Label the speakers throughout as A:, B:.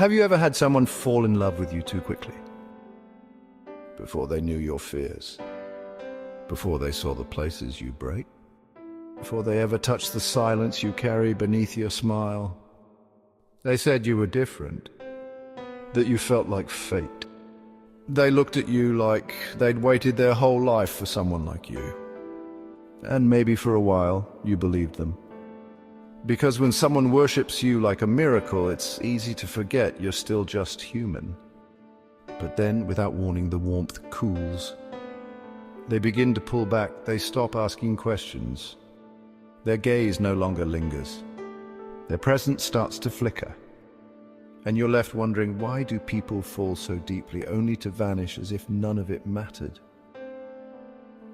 A: Have you ever had someone fall in love with you too quickly? Before they knew your fears? Before they saw the places you break? Before they ever touched the silence you carry beneath your smile? They said you were different, that you felt like fate. They looked at you like they'd waited their whole life for someone like you. And maybe for a while, you believed them. Because when someone worships you like a miracle, it's easy to forget you're still just human. But then, without warning, the warmth cools. They begin to pull back, they stop asking questions. Their gaze no longer lingers. Their presence starts to flicker. And you're left wondering, why do people fall so deeply, only to vanish as if none of it mattered?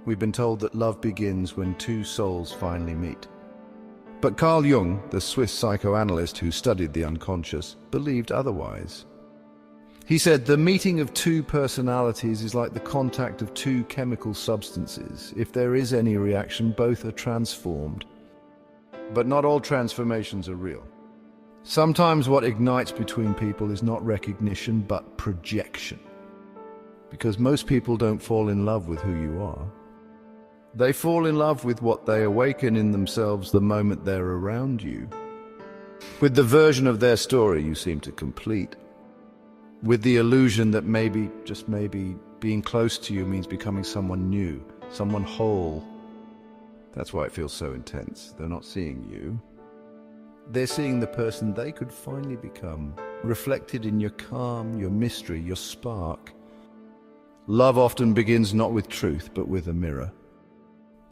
A: We've been told that love begins when two souls finally meet. But Carl Jung, the Swiss psychoanalyst who studied the unconscious, believed otherwise. He said the meeting of two personalities is like the contact of two chemical substances. If there is any reaction, both are transformed. But not all transformations are real. Sometimes what ignites between people is not recognition, but projection. Because most people don't fall in love with who you are. They fall in love with what they awaken in themselves the moment they're around you. With the version of their story you seem to complete. With the illusion that maybe, just maybe, being close to you means becoming someone new, someone whole. That's why it feels so intense. They're not seeing you. They're seeing the person they could finally become, reflected in your calm, your mystery, your spark. Love often begins not with truth, but with a mirror.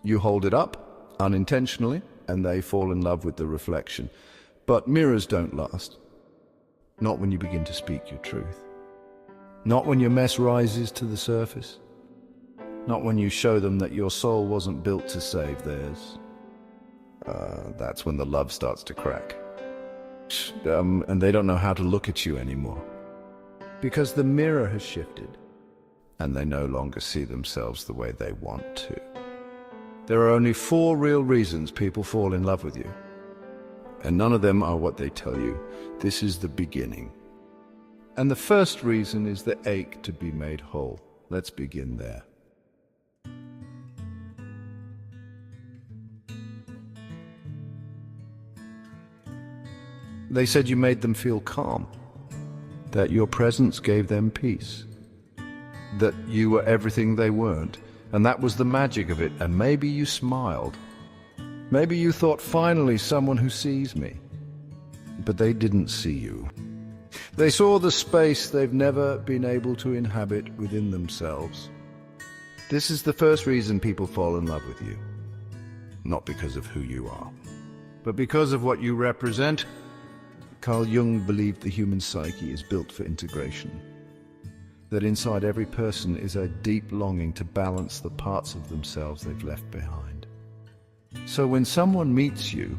A: You hold it up, unintentionally, and they fall in love with the reflection. But mirrors don't last. Not when you begin to speak your truth. Not when your mess rises to the surface. Not when you show them that your soul wasn't built to save theirs. That's when the love starts to crack. And they don't know how to look at you anymore. Because the mirror has shifted. And they no longer see themselves the way they want to. There are only 4 real reasons people fall in love with you. And none of them are what they tell you. This is the beginning. And the first reason is the ache to be made whole. Let's begin there. They said you made them feel calm, that your presence gave them peace, that you were everything they weren't, and that was the magic of it. And maybe you smiled. Maybe you thought, finally, someone who sees me. But they didn't see you. They saw the space they've never been able to inhabit within themselves. This is the first reason people fall in love with you. Not because of who you are, but because of what you represent. Carl Jung believed the human psyche is built for integration. That inside every person is a deep longing to balance the parts of themselves they've left behind. So when someone meets you,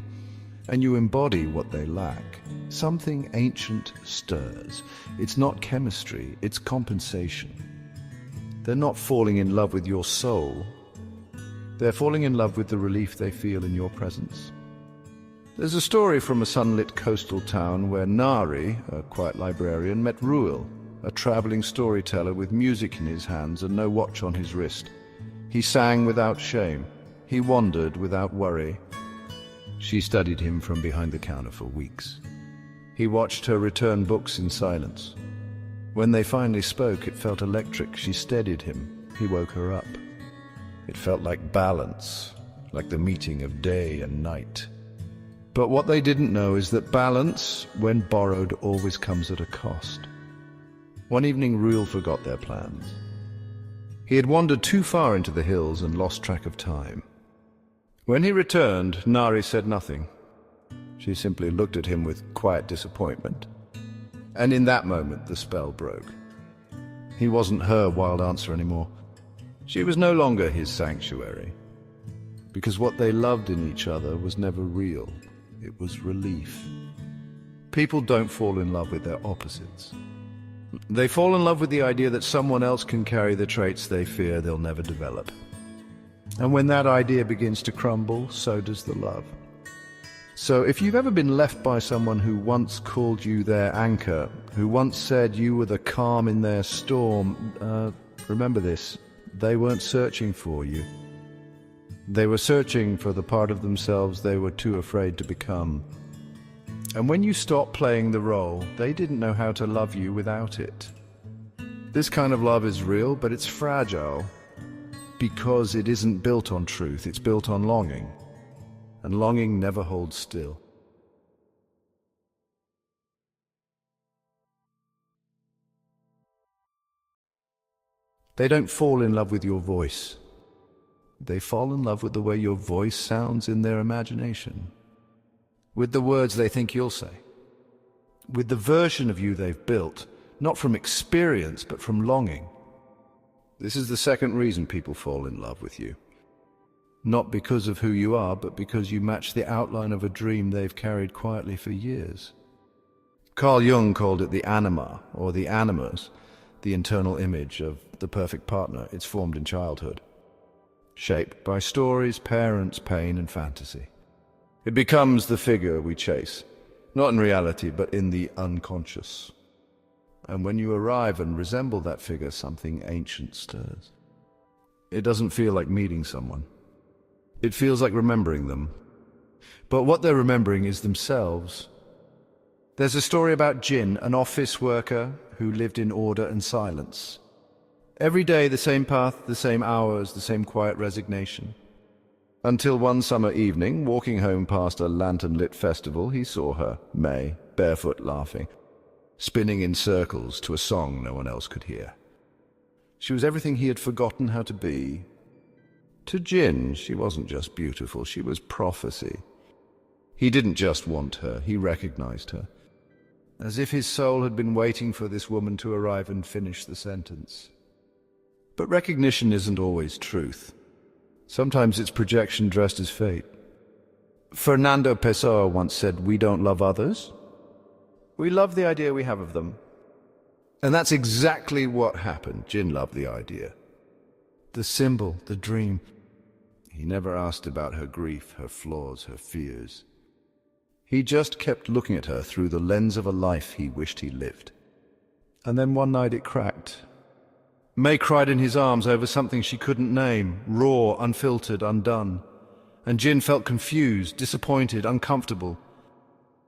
A: and you embody what they lack, something ancient stirs. It's not chemistry, it's compensation. They're not falling in love with your soul. They're falling in love with the relief they feel in your presence. There's a story from a sunlit coastal town where Nari, a quiet librarian, met Ruel, a traveling storyteller with music in his hands and no watch on his wrist. He sang without shame. He wandered without worry. She studied him from behind the counter for weeks. He watched her return books in silence. When they finally spoke, it felt electric. She steadied him. He woke her up. It felt like balance, like the meeting of day and night. But what they didn't know is that balance, when borrowed, always comes at a cost. One evening, Ruel forgot their plans. He had wandered too far into the hills and lost track of time. When he returned, Nari said nothing. She simply looked at him with quiet disappointment. And in that moment, the spell broke. He wasn't her wild answer anymore. She was no longer his sanctuary. Because what they loved in each other was never real. It was relief. People don't fall in love with their opposites. They fall in love with the idea that someone else can carry the traits they fear they'll never develop. And when that idea begins to crumble, so does the love. So if you've ever been left by someone who once called you their anchor, who once said you were the calm in their storm, remember this: they weren't searching for you. They were searching for the part of themselves they were too afraid to become. And when you stopped playing the role, they didn't know how to love you without it. This kind of love is real, but it's fragile because it isn't built on truth, it's built on longing. And longing never holds still. They don't fall in love with your voice. They fall in love with the way your voice sounds in their imagination, with the words they think you'll say, with the version of you they've built, not from experience, but from longing. This is the second reason people fall in love with you. Not because of who you are, but because you match the outline of a dream they've carried quietly for years. Carl Jung called it the anima, or the animus, the internal image of the perfect partner. It's formed in childhood, shaped by stories, parents, pain, and fantasy. It becomes the figure we chase, not in reality, but in the unconscious. And when you arrive and resemble that figure, something ancient stirs. It doesn't feel like meeting someone. It feels like remembering them. But what they're remembering is themselves. There's a story about Jin, an office worker who lived in order and silence. Every day the same path, the same hours, the same quiet resignation. Until one summer evening, walking home past a lantern-lit festival, he saw her, May, barefoot laughing, spinning in circles to a song no one else could hear. She was everything he had forgotten how to be. To Jin, she wasn't just beautiful, she was prophecy. He didn't just want her, he recognized her, as if his soul had been waiting for this woman to arrive and finish the sentence. But recognition isn't always truth. Sometimes it's projection dressed as fate. Fernando Pessoa once said, "We don't love others. We love the idea we have of them." And that's exactly what happened. Jin loved the idea. The symbol, the dream. He never asked about her grief, her flaws, her fears. He just kept looking at her through the lens of a life he wished he lived. And then one night it cracked. May cried in his arms over something she couldn't name, raw, unfiltered, undone. And Jin felt confused, disappointed, uncomfortable,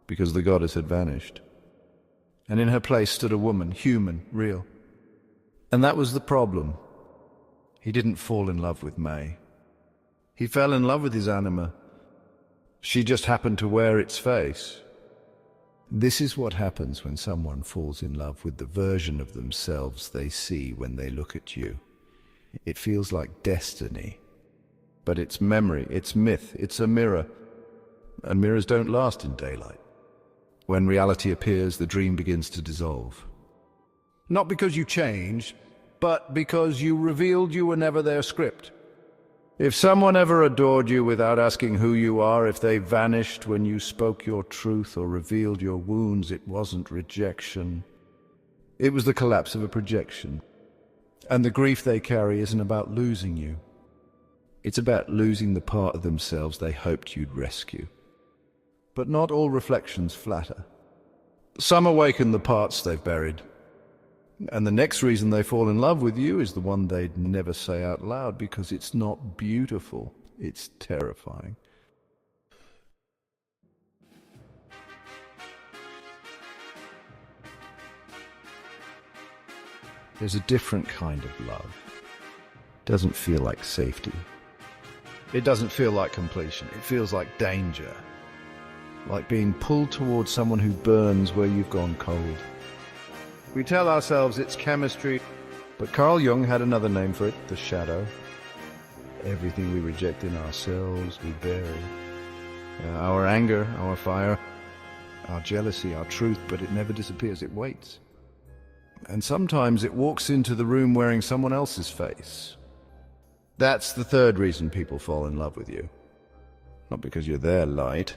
A: because the goddess had vanished. And in her place stood a woman, human, real. And that was the problem. He didn't fall in love with May. He fell in love with his anima. She just happened to wear its face. This is what happens when someone falls in love with the version of themselves they see when they look at you. It feels like destiny. But it's memory, it's myth, it's a mirror. And mirrors don't last in daylight. When reality appears, the dream begins to dissolve. Not because you changed, but because you revealed you were never their script. If someone ever adored you without asking who you are, if they vanished when you spoke your truth or revealed your wounds, it wasn't rejection. It was the collapse of a projection. And the grief they carry isn't about losing you. It's about losing the part of themselves they hoped you'd rescue. But not all reflections flatter. Some awaken the parts they've buried. And the next reason they fall in love with you is the one they'd never say out loud, because it's not beautiful, it's terrifying. There's a different kind of love. It doesn't feel like safety. It doesn't feel like completion. It feels like danger. Like being pulled towards someone who burns where you've gone cold. We tell ourselves it's chemistry, but Carl Jung had another name for it, the shadow. Everything we reject in ourselves, we bury. Our anger, our fire, our jealousy, our truth, but it never disappears, it waits. And sometimes it walks into the room wearing someone else's face. That's the third reason people fall in love with you. Not because you're their light,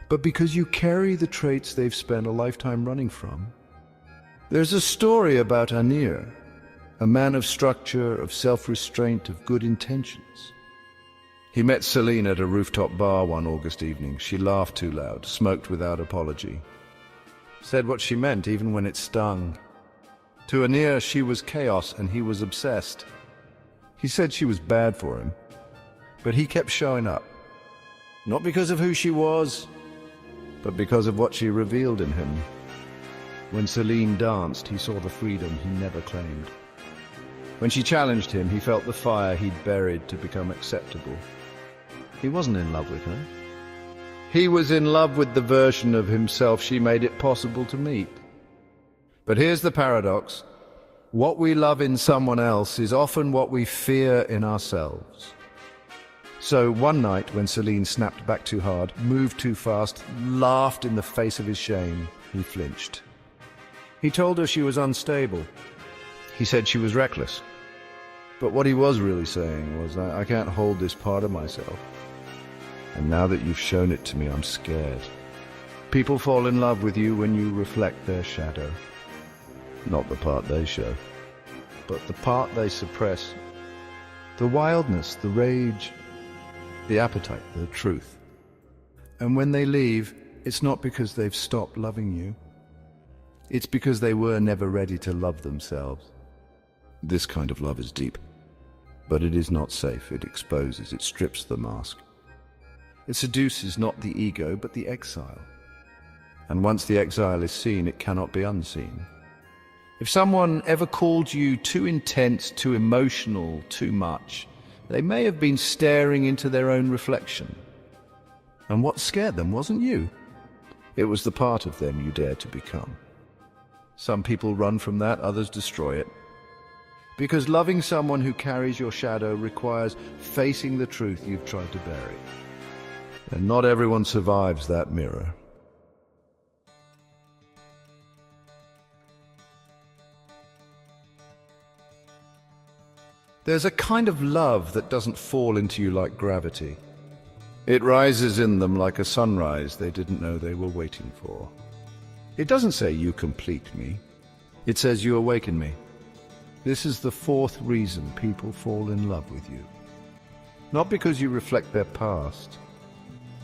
A: but because you carry the traits they've spent a lifetime running from. There's a story about Anir, a man of structure, of self-restraint, of good intentions. He met Celine at a rooftop bar one August evening. She laughed too loud, smoked without apology, said what she meant even when it stung. To Anir, she was chaos and he was obsessed. He said she was bad for him, but he kept showing up. Not because of who she was, but because of what she revealed in him. When Celine danced, he saw the freedom he never claimed. When she challenged him, he felt the fire he'd buried to become acceptable. He wasn't in love with her. He was in love with the version of himself she made it possible to meet. But here's the paradox. What we love in someone else is often what we fear in ourselves. So one night, when Celine snapped back too hard, moved too fast, laughed in the face of his shame, he flinched. He told her she was unstable. He said she was reckless. But what he was really saying was, I can't hold this part of myself. And now that you've shown it to me, I'm scared. People fall in love with you when you reflect their shadow. Not the part they show, but the part they suppress. The wildness, the rage, the appetite, the truth. And when they leave, it's not because they've stopped loving you. It's because they were never ready to love themselves. This kind of love is deep, but it is not safe. It exposes, it strips the mask. It seduces not the ego, but the exile. And once the exile is seen, it cannot be unseen. If someone ever called you too intense, too emotional, too much, they may have been staring into their own reflection. And what scared them wasn't you. It was the part of them you dared to become. Some people run from that, others destroy it. Because loving someone who carries your shadow requires facing the truth you've tried to bury. And not everyone survives that mirror. There's a kind of love that doesn't fall into you like gravity. It rises in them like a sunrise they didn't know they were waiting for. It doesn't say you complete me. It says you awaken me. This is the fourth reason people fall in love with you. Not because you reflect their past,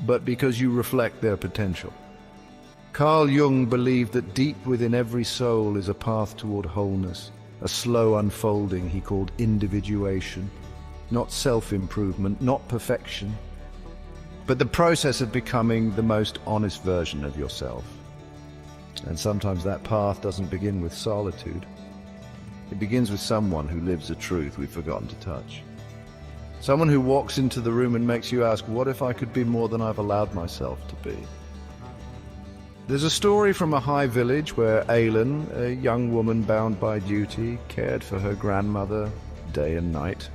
A: but because you reflect their potential. Carl Jung believed that deep within every soul is a path toward wholeness, a slow unfolding he called individuation, not self-improvement, not perfection, but the process of becoming the most honest version of yourself. And sometimes that path doesn't begin with solitude. It begins with someone who lives a truth we've forgotten to touch. Someone who walks into the room and makes you ask, what if I could be more than I've allowed myself to be? There's a story from a high village where Ailyn, a young woman bound by duty, cared for her grandmother day and night.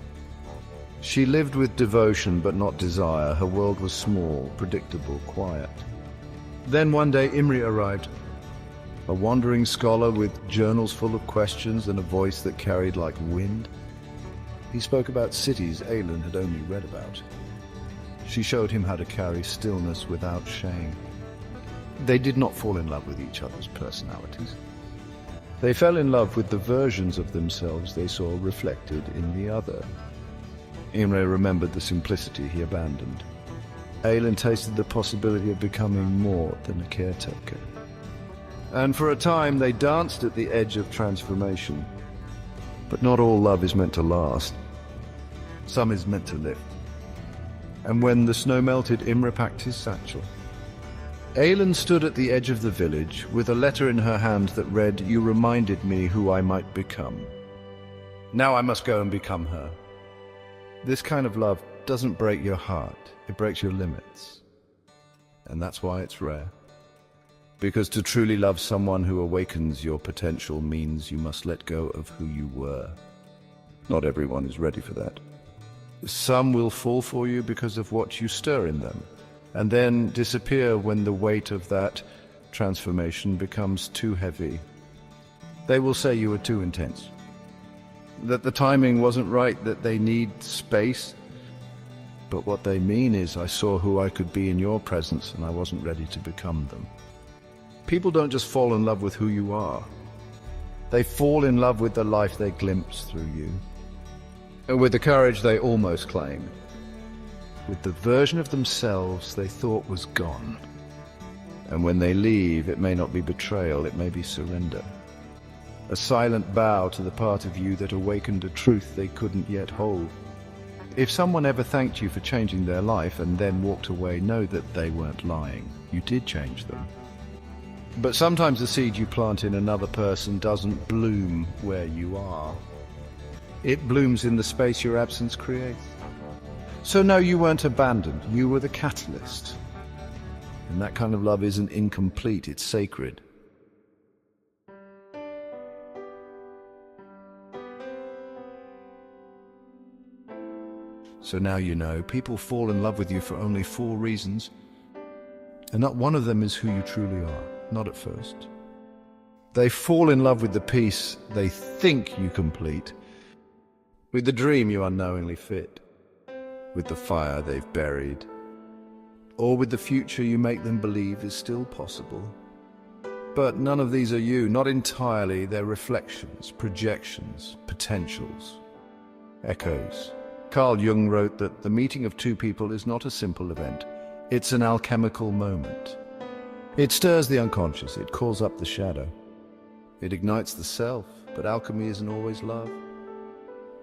A: She lived with devotion but not desire. Her world was small, predictable, quiet. Then one day Imri arrived, a wandering scholar with journals full of questions and a voice that carried like wind. He spoke about cities Ailyn had only read about. She showed him how to carry stillness without shame. They did not fall in love with each other's personalities. They fell in love with the versions of themselves they saw reflected in the other. Imre remembered the simplicity he abandoned. Ailyn tasted the possibility of becoming more than a caretaker. And for a time they danced at the edge of transformation. But not all love is meant to last. Some is meant to live. And when the snow melted, Imre packed his satchel. Ailyn stood at the edge of the village with a letter in her hand that read, "You reminded me who I might become. Now I must go and become her." This kind of love doesn't break your heart, it breaks your limits. And that's why it's rare. Because to truly love someone who awakens your potential means you must let go of who you were. Not everyone is ready for that. Some will fall for you because of what you stir in them, and then disappear when the weight of that transformation becomes too heavy. They will say you were too intense, that the timing wasn't right, that they need space. But what they mean is, I saw who I could be in your presence and I wasn't ready to become them. People don't just fall in love with who you are. They fall in love with the life they glimpse through you, and with the courage they almost claim. with the version of themselves they thought was gone. And when they leave, it may not be betrayal, it may be surrender. A silent bow to the part of you that awakened a truth they couldn't yet hold. If someone ever thanked you for changing their life and then walked away, know that they weren't lying. You did change them. But sometimes the seed you plant in another person doesn't bloom where you are. It blooms in the space your absence creates. So no, you weren't abandoned. You were the catalyst. And that kind of love isn't incomplete, it's sacred. So now you know, people fall in love with you for only 4 reasons. And not one of them is who you truly are, not at first. They fall in love with the piece they think you complete, with the dream you unknowingly fit, with the fire they've buried, or with the future you make them believe is still possible. But none of these are you, not entirely. They're reflections, projections, potentials, echoes. Carl Jung wrote that the meeting of 2 people is not a simple event. It's an alchemical moment. It stirs the unconscious, it calls up the shadow. It ignites the self, but alchemy isn't always love.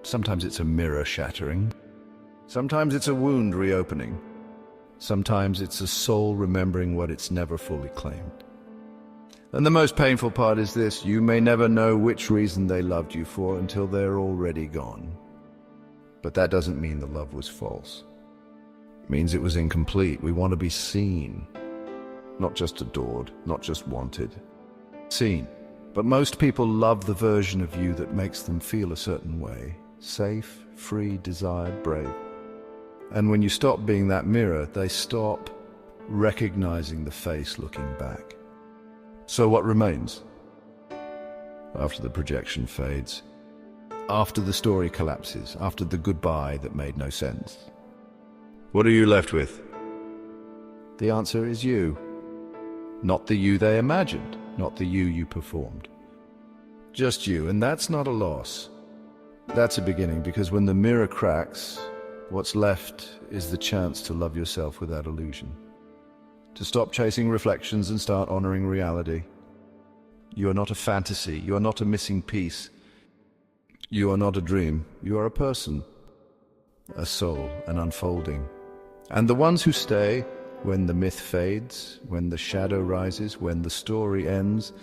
A: Sometimes it's a mirror shattering. Sometimes it's a wound reopening. Sometimes it's a soul remembering what it's never fully claimed. And the most painful part is this: you may never know which reason they loved you for until they're already gone. But that doesn't mean the love was false. It means it was incomplete. We want to be seen, not just adored, not just wanted. Seen. But most people love the version of you that makes them feel a certain way. Safe, free, desired, brave. And when you stop being that mirror, they stop recognizing the face looking back. So what remains? After the projection fades, after the story collapses, after the goodbye that made no sense, what are you left with? The answer is you. Not the you they imagined, not the you performed. Just you, and that's not a loss. That's a beginning, because when the mirror cracks, what's left is the chance to love yourself without illusion. To stop chasing reflections and start honoring reality. You are not a fantasy, you are not a missing piece. You are not a dream, you are a person, a soul, an unfolding. And the ones who stay, when the myth fades, when the shadow rises, when the story ends,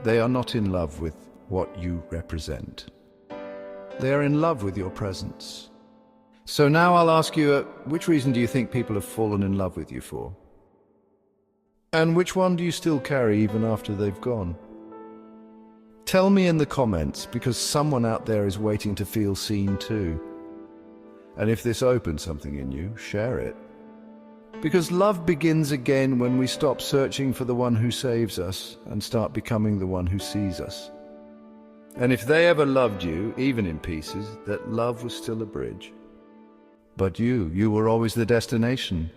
A: they are not in love with what you represent. They are in love with your presence. So now I'll ask you, which reason do you think people have fallen in love with you for? And which one do you still carry even after they've gone? Tell me in the comments, because someone out there is waiting to feel seen too. And if this opens something in you, share it. Because love begins again when we stop searching for the one who saves us and start becoming the one who sees us. And if they ever loved you, even in pieces, that love was still a bridge. But you were always the destination.